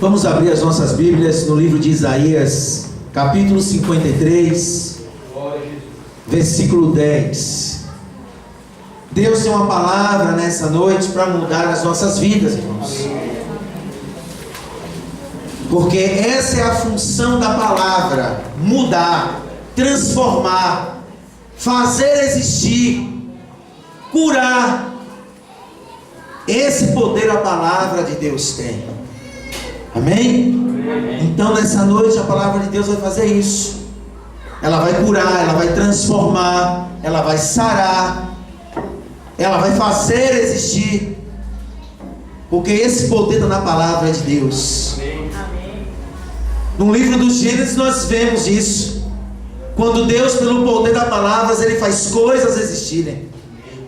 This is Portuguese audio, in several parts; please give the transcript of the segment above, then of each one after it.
Vamos abrir as nossas Bíblias no livro de Isaías, capítulo 53, versículo 10. Deus tem uma palavra nessa noite para mudar as nossas vidas, irmãos. Porque essa é a função da palavra: mudar, transformar, fazer existir, curar. Esse poder a palavra de Deus tem. Amém? Então nessa noite a palavra de Deus vai fazer isso. Ela vai curar, ela vai transformar, ela vai sarar, ela vai fazer existir. Porque esse poder está na palavra de Deus. No livro do Gênesis nós vemos isso. Quando Deus, pelo poder da palavra, Ele faz coisas existirem.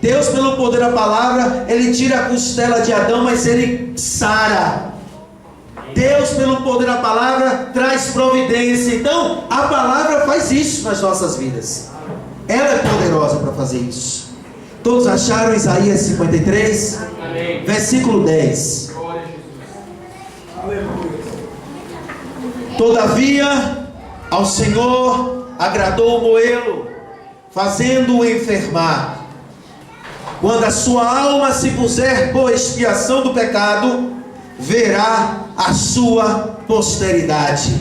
Deus, pelo poder da palavra, Ele tira a costela de Adão, mas Ele sara. Deus, pelo poder da palavra, traz providência. Então, a palavra faz isso nas nossas vidas. Ela é poderosa para fazer isso. Todos acharam Isaías 53? Amém. Versículo 10. Todavia, ao Senhor agradou moê-lo, fazendo-o enfermar. Quando a sua alma se puser por expiação do pecado, verá a sua posteridade.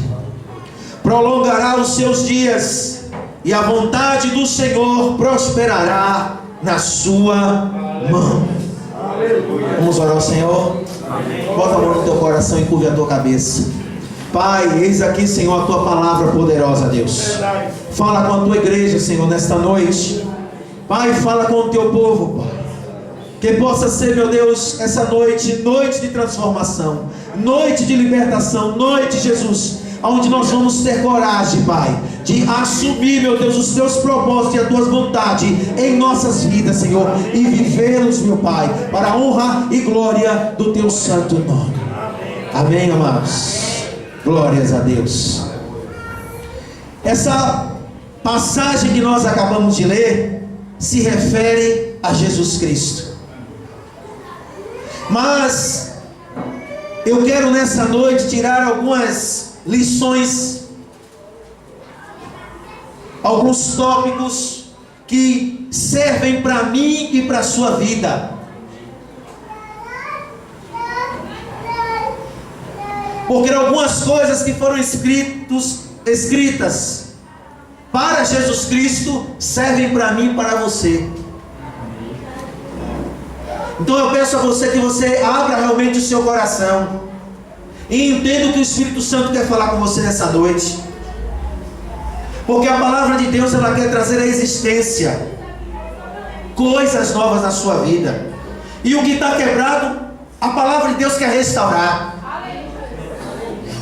Prolongará os seus dias, e a vontade do Senhor prosperará na sua mão. Vamos orar ao Senhor? Bota a mão no teu coração e curve a tua cabeça. Pai, eis aqui, Senhor, a tua palavra poderosa, Deus. Fala com a tua igreja, Senhor, nesta noite. Pai, fala com o teu povo, Pai. Que possa ser, meu Deus, essa noite, noite de transformação, noite de libertação, noite, Jesus, onde nós vamos ter coragem, Pai, de assumir, meu Deus, os teus propósitos e as tuas vontades em nossas vidas, Senhor, e vivê-los, meu Pai, para a honra e glória do teu santo nome. Amém, amados? Glórias a Deus. Essa passagem que nós acabamos de ler se refere a Jesus Cristo. Mas eu quero nessa noite tirar algumas lições, alguns tópicos que servem para mim e para a sua vida. Porque algumas coisas que foram escritas para Jesus Cristo servem para mim e para você. Então eu peço a você que você abra realmente o seu coração e entenda o que o Espírito Santo quer falar com você nessa noite. Porque a palavra de Deus, ela quer trazer à existência coisas novas na sua vida. E o que está quebrado, a palavra de Deus quer restaurar.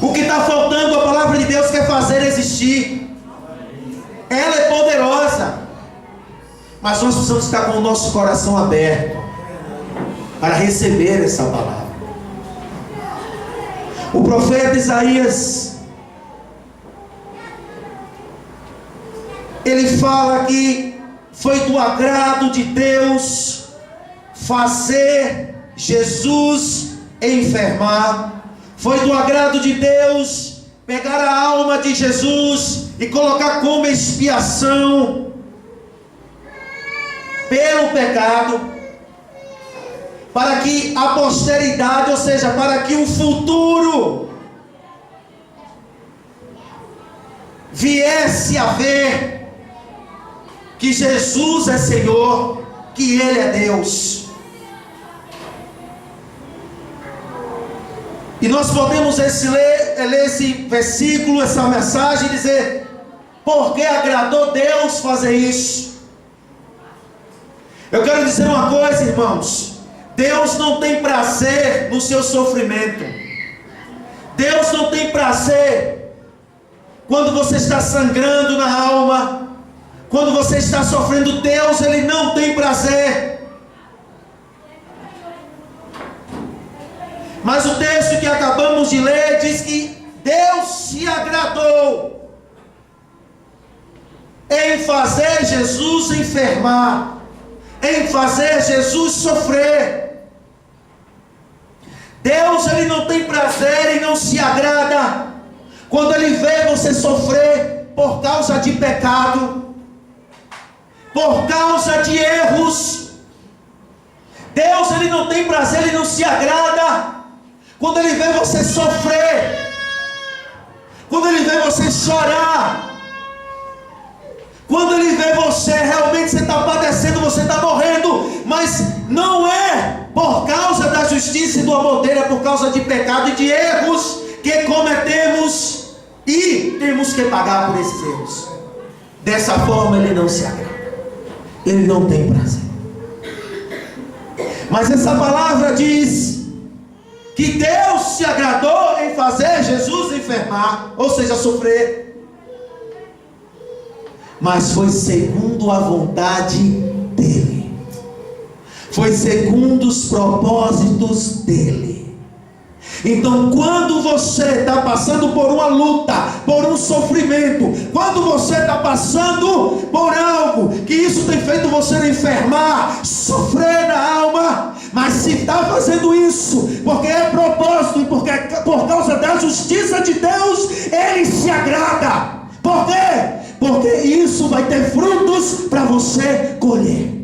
O que está faltando, a palavra de Deus quer fazer existir. Ela é poderosa. Mas nós precisamos estar com o nosso coração aberto para receber essa palavra. O profeta Isaías, ele fala que foi do agrado de Deus fazer Jesus enfermar. Foi do agrado de Deus pegar a alma de Jesus e colocar como expiação pelo pecado, para que a posteridade, ou seja, para que o futuro viesse a ver que Jesus é Senhor, que Ele é Deus. E nós podemos ler esse versículo, essa mensagem, e dizer: por que agradou Deus fazer isso? Eu quero dizer uma coisa, irmãos: Deus não tem prazer no seu sofrimento. Deus não tem prazer quando você está sangrando na alma, quando você está sofrendo. Deus, Ele não tem prazer. Mas o texto que acabamos de ler diz que Deus se agradou em fazer Jesus enfermar, em fazer Jesus sofrer. Deus, Ele não tem prazer e não se agrada quando Ele vê você sofrer por causa de pecado, por causa de erros, Deus, Ele não tem prazer, Ele não se agrada quando Ele vê você sofrer, quando Ele vê você chorar, quando Ele vê você, realmente você está padecendo, você está morrendo, mas não é por causa da justiça e do amor dele, é por causa de pecado e de erros que cometemos e temos que pagar por esses erros. Dessa forma Ele não se agrada, Ele não tem prazer. Mas essa palavra diz que Deus se agradou em fazer Jesus enfermar, ou seja, sofrer, mas foi segundo a vontade dele, foi segundo os propósitos dele. Então, quando você está passando por uma luta, por um sofrimento, quando você está passando por algo que isso tem feito você enfermar, sofrer na alma, mas se está fazendo isso porque é propósito e porque por causa da justiça de Deus, Ele se agrada. Por quê? Porque isso vai ter frutos para você colher.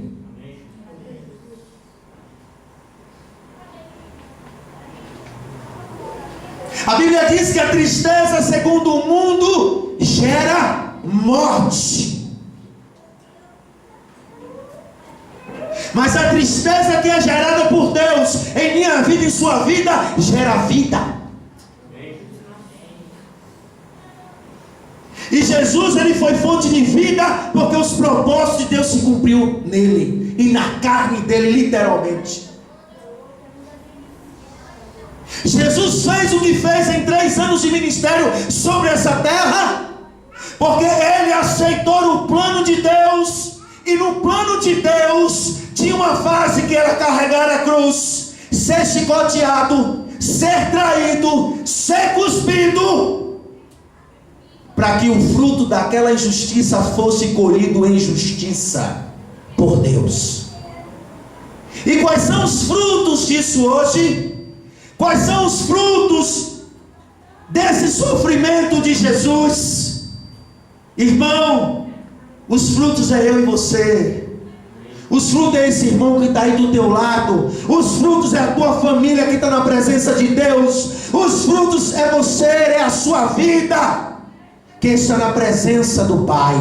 A Bíblia diz que a tristeza, segundo o mundo, gera morte. Mas a tristeza que é gerada por Deus em minha vida e em sua vida, gera vida. E Jesus, Ele foi fonte de vida, porque os propósitos de Deus se cumpriu nele, e na carne dele, literalmente. Jesus fez o que fez em 3 anos de ministério sobre essa terra, porque Ele aceitou o plano de Deus, e no plano de Deus, tinha uma fase que era carregar a cruz, ser chicoteado, ser traído, ser cuspido, para que o fruto daquela injustiça fosse colhido em justiça por Deus. E quais são os frutos disso hoje? Quais são os frutos desse sofrimento de Jesus? Irmão, os frutos é eu e você. Os frutos é esse irmão que está aí do teu lado. Os frutos é a tua família que está na presença de Deus. Os frutos é você, é a sua vida que está na presença do Pai.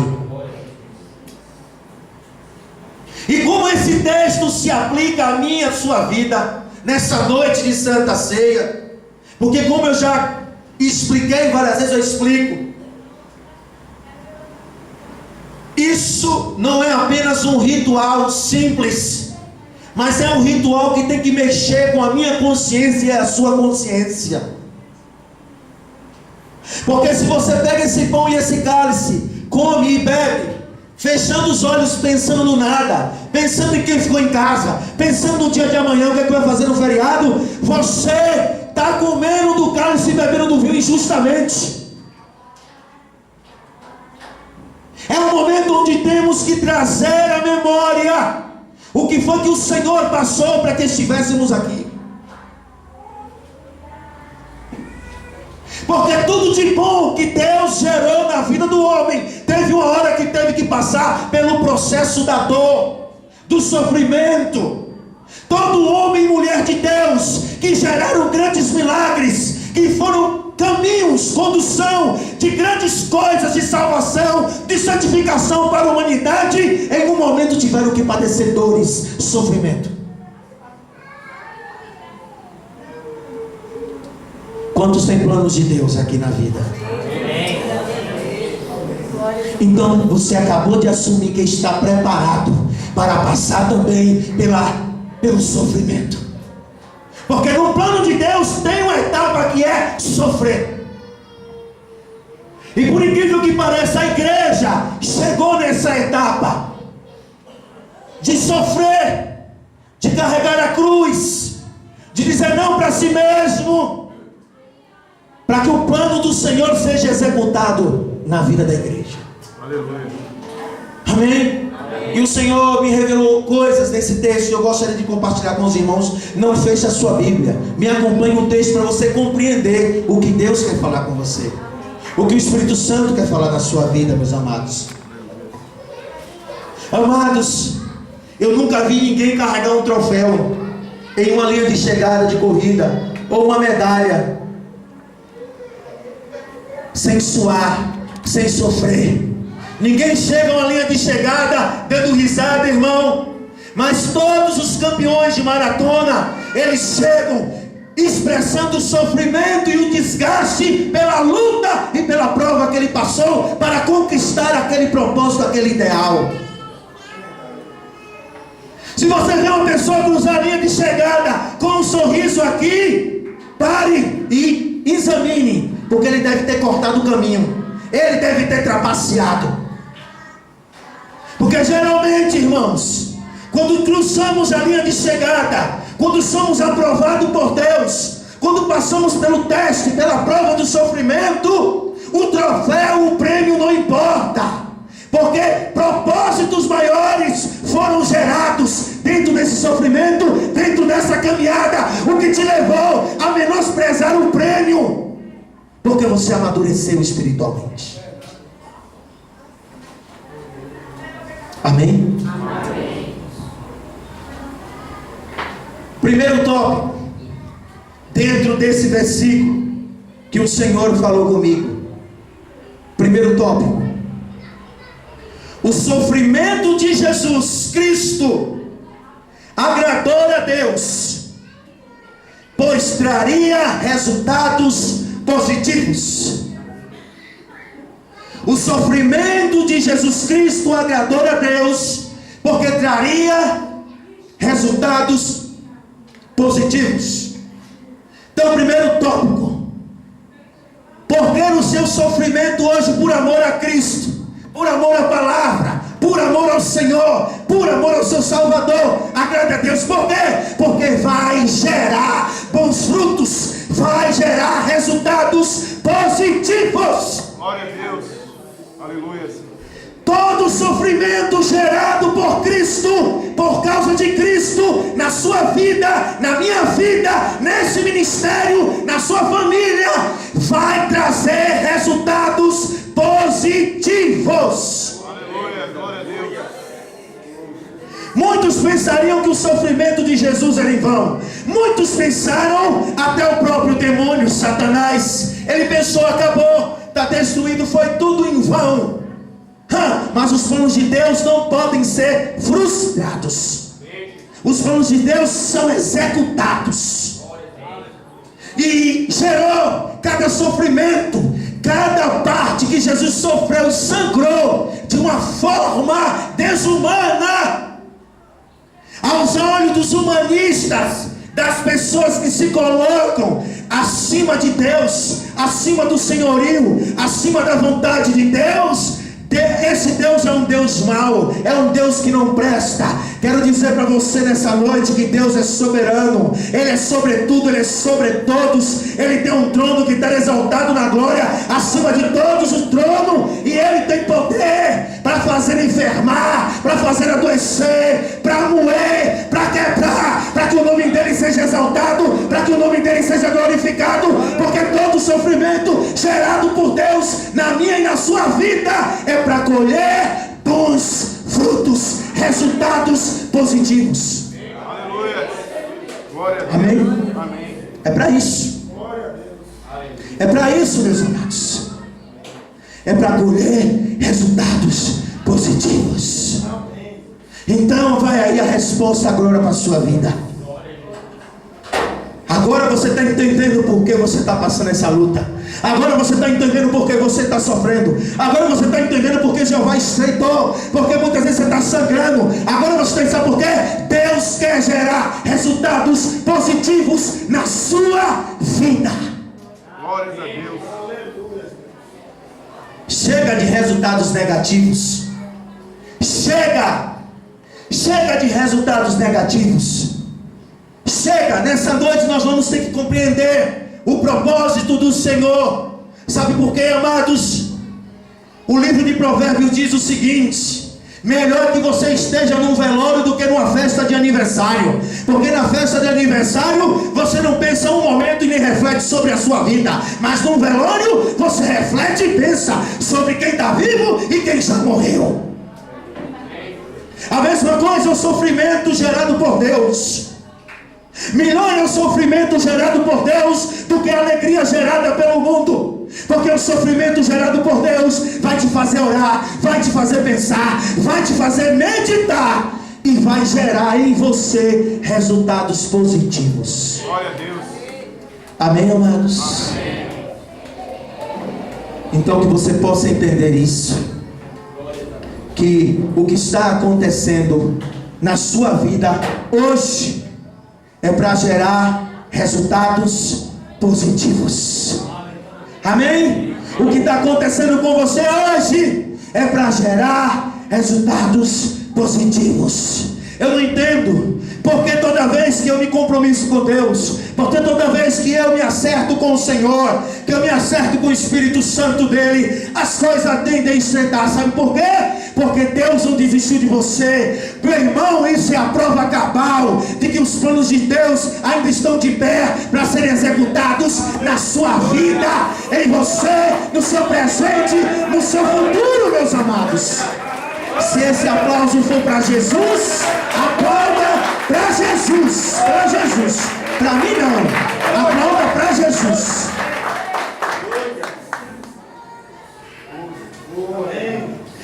E como esse texto se aplica a mim e a sua vida nessa noite de Santa Ceia? Porque como eu já expliquei várias vezes, eu explico. Isso não é apenas um ritual simples, mas é um ritual que tem que mexer com a minha consciência e a sua consciência. Porque se você pega esse pão e esse cálice, come e bebe, fechando os olhos, pensando no nada, pensando em quem ficou em casa, pensando no dia de amanhã, o que é que vai fazer no feriado, você está comendo do cálice e bebendo do vinho injustamente. É um momento onde temos que trazer à memória o que foi que o Senhor passou para que estivéssemos aqui. Porque tudo de bom que Deus gerou na vida do homem, teve uma hora que teve que passar pelo processo da dor, do sofrimento. Todo homem e mulher de Deus que geraram grandes milagres, que foram caminhos, condução de grandes coisas de salvação, de santificação para a humanidade, em um momento tiveram que padecer dores, sofrimento. Quantos têm planos de Deus aqui na vida? Então você acabou de assumir que está preparado para passar também pelo sofrimento. Porque no plano de Deus tem uma etapa que é sofrer. E por incrível que pareça, a igreja chegou nessa etapa de sofrer, de carregar a cruz, de dizer não para si mesmo, para que o plano do Senhor seja executado na vida da igreja. Aleluia. Amém? E o Senhor me revelou coisas nesse texto que eu gostaria de compartilhar com os irmãos. Não feche a sua Bíblia, me acompanhe o texto para você compreender o que Deus quer falar com você. O que o Espírito Santo quer falar na sua vida, meus amados. Amados, eu nunca vi ninguém carregar um troféu em uma linha de chegada de corrida, ou uma medalha, sem suar, sem sofrer. Ninguém chega a uma linha de chegada dando risada, irmão. Mas todos os campeões de maratona, eles chegam expressando o sofrimento e o desgaste pela luta e pela prova que ele passou para conquistar aquele propósito, aquele ideal. Se você vê uma pessoa cruzar a linha de chegada com um sorriso aqui, pare e examine, porque ele deve ter cortado o caminho, ele deve ter trapaceado. Porque geralmente, irmãos, quando cruzamos a linha de chegada, quando somos aprovados por Deus, quando passamos pelo teste, pela prova do sofrimento, o troféu, o prêmio não importa, porque propósitos maiores foram gerados dentro desse sofrimento, dentro dessa caminhada, o que te levou a menosprezar o prêmio, porque você amadureceu espiritualmente. Amém? Amém. Primeiro tópico, dentro desse versículo que o Senhor falou comigo. Primeiro tópico: o sofrimento de Jesus Cristo agradou a Deus, pois traria resultados positivos. O sofrimento de Jesus Cristo agradou a Deus, porque traria resultados positivos. Então, primeiro tópico: por que o seu sofrimento hoje, por amor a Cristo, por amor à palavra, por amor ao Senhor, por amor ao seu Salvador, agrade a Deus? Por quê? Porque vai gerar bons frutos, vai gerar resultados positivos. Glória a Deus. Aleluia. Todo sofrimento gerado por Cristo, por causa de Cristo, na sua vida, na minha vida, nesse ministério, na sua família, vai trazer resultados positivos. Aleluia, glória a Deus. Muitos pensariam que o sofrimento de Jesus era em vão. Muitos pensaram, até o próprio demônio, Satanás, ele pensou: acabou, está destruído, foi tudo em vão. Mas os planos de Deus não podem ser frustrados. Os planos de Deus são executados. E gerou cada sofrimento, cada parte que Jesus sofreu, sangrou de uma forma desumana aos olhos dos humanistas, das pessoas que se colocam acima de Deus, acima do senhorio, acima da vontade de Deus. Esse Deus é um Deus mau, é um Deus que não presta. Quero dizer para você nessa noite que Deus é soberano, Ele é sobre tudo, Ele é sobre todos. Ele tem um trono que está exaltado na glória, acima de todos o trono, e Ele tem poder para fazer enfermar, para fazer adoecer, para moer, para quebrar, para que o nome dEle seja exaltado, para que o nome dEle seja glorificado, porque todo sofrimento gerado por Deus na minha e na sua vida é para colher bons frutos, resultados positivos. Aleluia. Glória a Deus. Amém? Amém. É para isso. É para isso, meus amados. É para colher resultados positivos. Então vai aí a resposta agora para a sua vida. Agora você está entendendo por que você está passando essa luta. Agora você está entendendo por que você está sofrendo. Agora você está entendendo por que Jeová estreitou, porque muitas vezes você está sangrando. Agora você está sabendo por quê? Deus quer gerar resultados positivos na sua vida. Glória a Deus. Chega de resultados negativos. Chega de resultados negativos. Chega, nessa noite nós vamos ter que compreender o propósito do Senhor. Sabe por quê, amados? O livro de Provérbios diz o seguinte: Melhor que você esteja num velório do que numa festa de aniversário. Porque na festa de aniversário você não pensa um momento e nem reflete sobre a sua vida. Mas num velório você reflete e pensa sobre quem está vivo e quem já morreu. A mesma coisa é o sofrimento gerado por Deus. Melhor é o sofrimento gerado por Deus do que a alegria gerada pelo mundo. Porque o sofrimento gerado por Deus vai te fazer orar, vai te fazer pensar, vai te fazer meditar e vai gerar em você resultados positivos. Glória a Deus. Amém, amados? Amém. Então que você possa entender isso, que o que está acontecendo na sua vida hoje é para gerar resultados positivos. Amém? O que está acontecendo com você hoje é para gerar resultados positivos. Eu não entendo porque toda vez que eu me compromisso com Deus, porque toda vez que eu me acerto com o Senhor, que eu me acerto com o Espírito Santo dele, as coisas tendem a estreitar. Sabe por quê? Porque Deus não desistiu de você. Meu irmão, isso é a prova cabal de que os planos de Deus ainda estão de pé para serem executados na sua vida, em você, no seu presente, no seu futuro, meus amados. Se esse aplauso for para Jesus, aplauda para Jesus. Para Jesus. Para mim não. Aplauda para Jesus.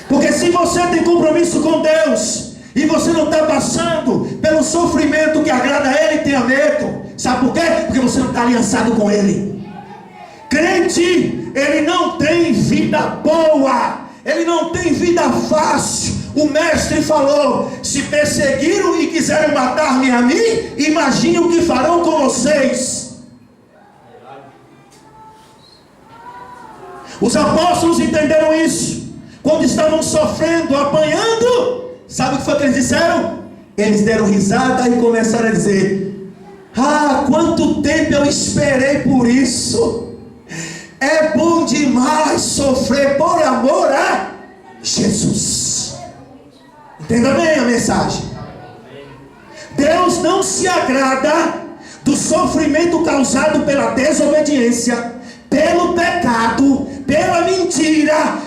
Porque se você tem compromisso com Deus e você não está passando pelo sofrimento que agrada a Ele, tenha medo. Sabe por quê? Porque você não está aliançado com Ele. Crente, ele não tem vida boa. Ele não tem vida fácil. O mestre falou: se perseguiram e quiserem matar-me a mim, imagine o que farão com vocês. Os apóstolos entenderam isso quando estavam sofrendo, apanhando. Sabe o que foi que eles disseram? Eles deram risada e começaram a dizer: ah, quanto tempo eu esperei por isso. É bom demais sofrer por amor a Jesus. Entenda bem a mensagem. Deus não se agrada do sofrimento causado pela desobediência, pelo pecado, pela mentira,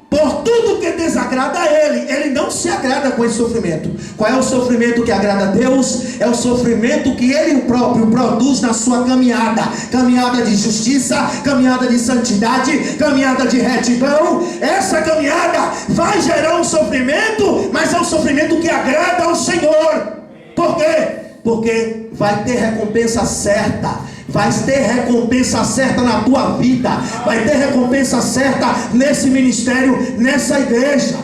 por tudo que desagrada a Ele. Ele não se agrada com esse sofrimento. Qual é o sofrimento que agrada a Deus? É o sofrimento que Ele próprio produz na sua caminhada. Caminhada de justiça, caminhada de santidade, caminhada de retidão. Essa caminhada vai gerar um sofrimento, mas é um sofrimento que agrada ao Senhor. Por quê? Porque vai ter recompensa certa. Vai ter recompensa certa na tua vida. Vai ter recompensa certa nesse ministério, nessa igreja.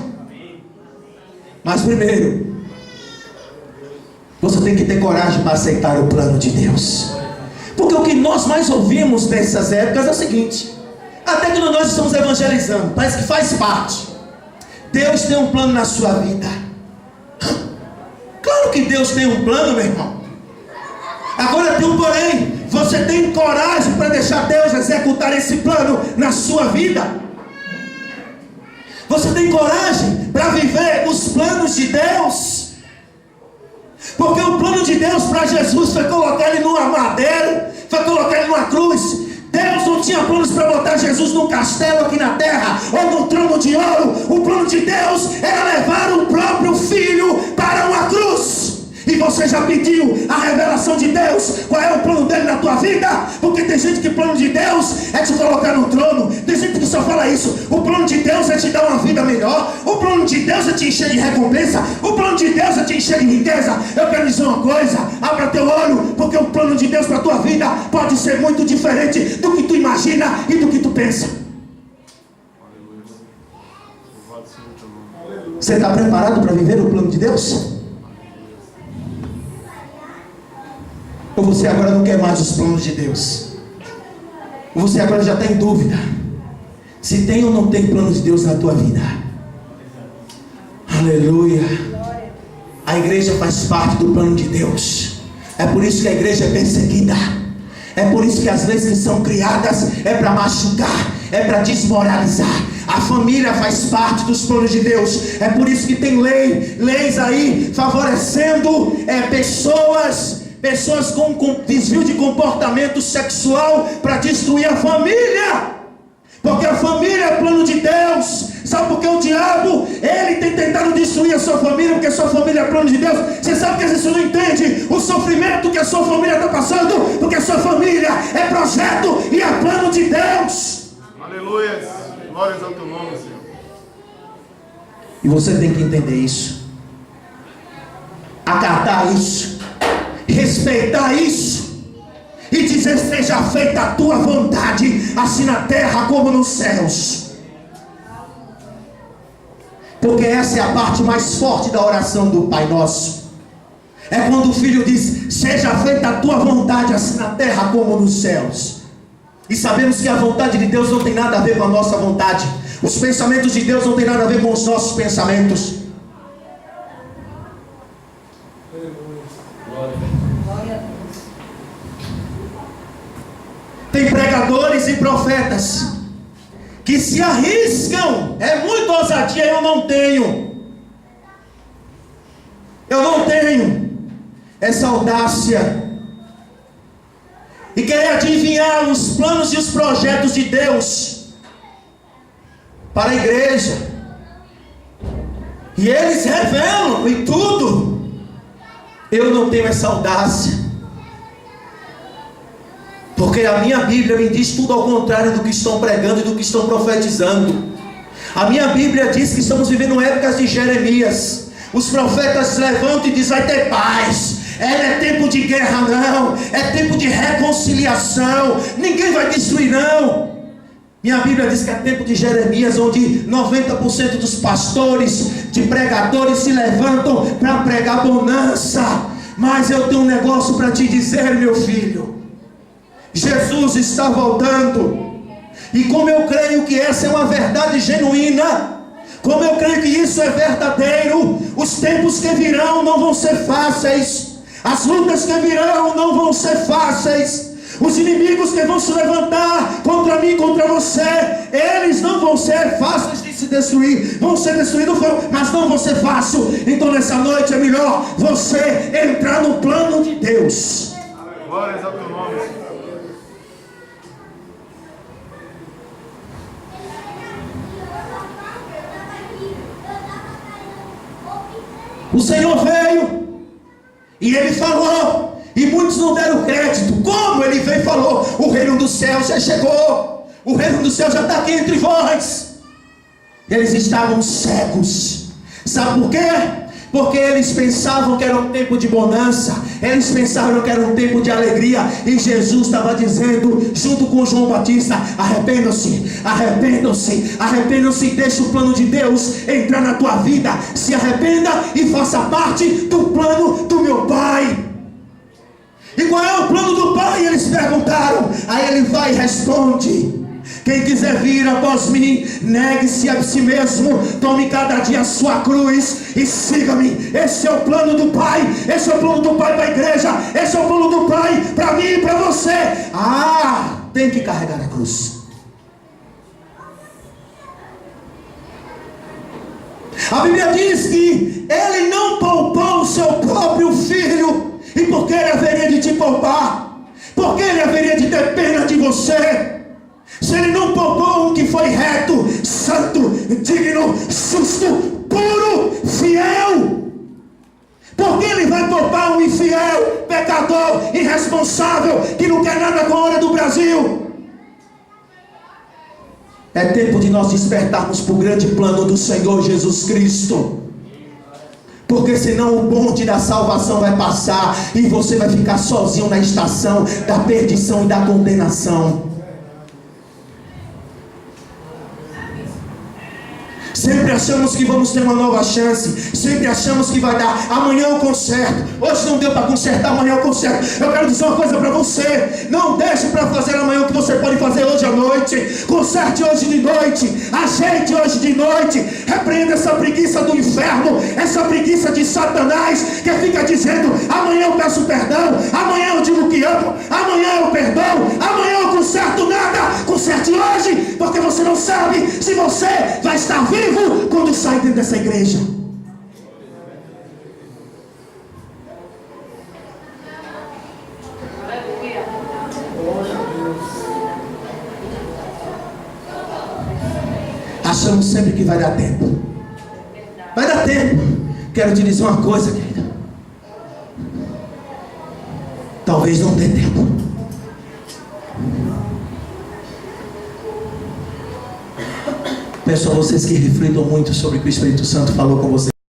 Mas primeiro, você tem que ter coragem para aceitar o plano de Deus. Porque o que nós mais ouvimos nessas épocas é o seguinte: até que nós estamos evangelizando, parece que faz parte. Deus tem um plano na sua vida. Claro que Deus tem um plano, meu irmão. Agora tem um porém. Você tem coragem para deixar Deus executar esse plano na sua vida? Você tem coragem para viver os planos de Deus? Porque o plano de Deus para Jesus foi colocar ele numa madeira, foi colocar ele numa cruz. Deus não tinha planos para botar Jesus num castelo aqui na terra, ou num trono de ouro. O plano de Deus era levar o próprio Filho para uma cruz. E você já pediu a revelação de Deus? Qual é o plano dele na tua vida? Porque tem gente que o plano de Deus é te colocar no trono. Tem gente que só fala isso. O plano de Deus é te dar uma vida melhor. O plano de Deus é te encher de recompensa. O plano de Deus é te encher de riqueza. Eu quero dizer uma coisa: abra teu olho, porque o plano de Deus para a tua vida pode ser muito diferente do que tu imagina e do que tu pensa. Você está preparado para viver o plano de Deus? Ou você agora não quer mais os planos de Deus? Ou você agora já está em dúvida se tem ou não tem plano de Deus na tua vida? Aleluia. A igreja faz parte do plano de Deus. É por isso que a igreja é perseguida. É por isso que as leis que são criadas é para machucar, é para desmoralizar. A família faz parte dos planos de Deus. É por isso que tem leis aí favorecendo pessoas com desvio de comportamento sexual para destruir a família. Porque a família é plano de Deus. Sabe por que o diabo, ele tem tentado destruir a sua família? Porque a sua família é plano de Deus. Você sabe que você não entende o sofrimento que a sua família está passando? Porque a sua família é projeto e é plano de Deus. Aleluia. Glórias ao teu nome, Senhor. E você tem que entender isso, acatar isso, respeitar isso e dizer: seja feita a tua vontade, assim na terra como nos céus. Porque essa é a parte mais forte da oração do Pai Nosso. É quando o filho diz: seja feita a tua vontade, assim na terra como nos céus. E sabemos que a vontade de Deus não tem nada a ver com a nossa vontade. Os pensamentos de Deus não tem nada a ver com os nossos pensamentos. Tem pregadores e profetas que se arriscam. É muita ousadia. Eu não tenho essa audácia e querer adivinhar os planos e os projetos de Deus para a igreja. E eles revelam e tudo. Eu não tenho essa audácia, porque a minha Bíblia me diz tudo ao contrário do que estão pregando e do que estão profetizando. A minha Bíblia diz que estamos vivendo épocas de Jeremias. Os profetas levantam e dizem: vai ter paz. Não é tempo de guerra não, é tempo de reconciliação. Ninguém vai destruir não. Minha Bíblia diz que é tempo de Jeremias, onde 90% dos pastores, de pregadores se levantam para pregar bonança. Mas eu tenho um negócio para te dizer, meu filho. Jesus está voltando. E como eu creio que essa é uma verdade genuína, como eu creio que isso é verdadeiro, os tempos que virão não vão ser fáceis. As lutas que virão não vão ser fáceis. Os inimigos que vão se levantar contra mim, contra você, eles não vão ser fáceis de se destruir. Vão ser destruídos, mas não vão ser fáceis. Então nessa noite é melhor você entrar no plano de Deus. Glórias ao teu nome, Senhor. O Senhor veio e Ele falou, e muitos não deram crédito. Como Ele veio e falou? O reino dos céus já chegou, o reino dos céus já está aqui entre vós. Eles estavam cegos. Sabe por quê? Porque eles pensavam que era um tempo de bonança, eles pensavam que era um tempo de alegria. E Jesus estava dizendo, junto com João Batista: arrependam-se, arrependam-se, arrependam-se e deixe o plano de Deus entrar na tua vida. Se arrependa e faça parte do plano do meu Pai. E qual é o plano do Pai? Eles perguntaram. Aí Ele vai e responde: quem quiser vir após mim, negue-se a si mesmo, tome cada dia a sua cruz e siga-me. Esse é o plano do Pai. Esse é o plano do Pai para a igreja. Esse é o plano do Pai para mim e para você. Tem que carregar a cruz. A Bíblia diz que Ele não poupou o seu próprio filho. E por que Ele haveria de te poupar? Por que Ele haveria de ter pena de você? Se Ele não poupou um que foi reto, santo, digno, justo, puro, fiel, por que Ele vai poupar um infiel, pecador, irresponsável, que não quer nada com a hora do Brasil? É tempo de nós despertarmos para o grande plano do Senhor Jesus Cristo. Porque senão o bonde da salvação vai passar e você vai ficar sozinho na estação da perdição e da condenação. Sempre achamos que vamos ter uma nova chance. Sempre achamos que vai dar. Amanhã eu conserto. Hoje não deu para consertar, amanhã eu conserto. Eu quero dizer uma coisa para você: não deixe para fazer amanhã o que você pode fazer hoje à noite. Conserte hoje de noite. Ajeite hoje de noite. Repreenda essa preguiça do inferno, essa preguiça de Satanás, que fica dizendo: amanhã eu peço perdão, amanhã eu digo que amo, amanhã eu perdoo, amanhã eu conserto nada. Conserte hoje, porque você não sabe se você vai estar vivo quando sai dentro dessa igreja. Achamos sempre que vai dar tempo. Vai dar tempo. Quero te dizer uma coisa, querida. Talvez não dê tempo. Peço a vocês que reflitam muito sobre o que o Espírito Santo falou com vocês.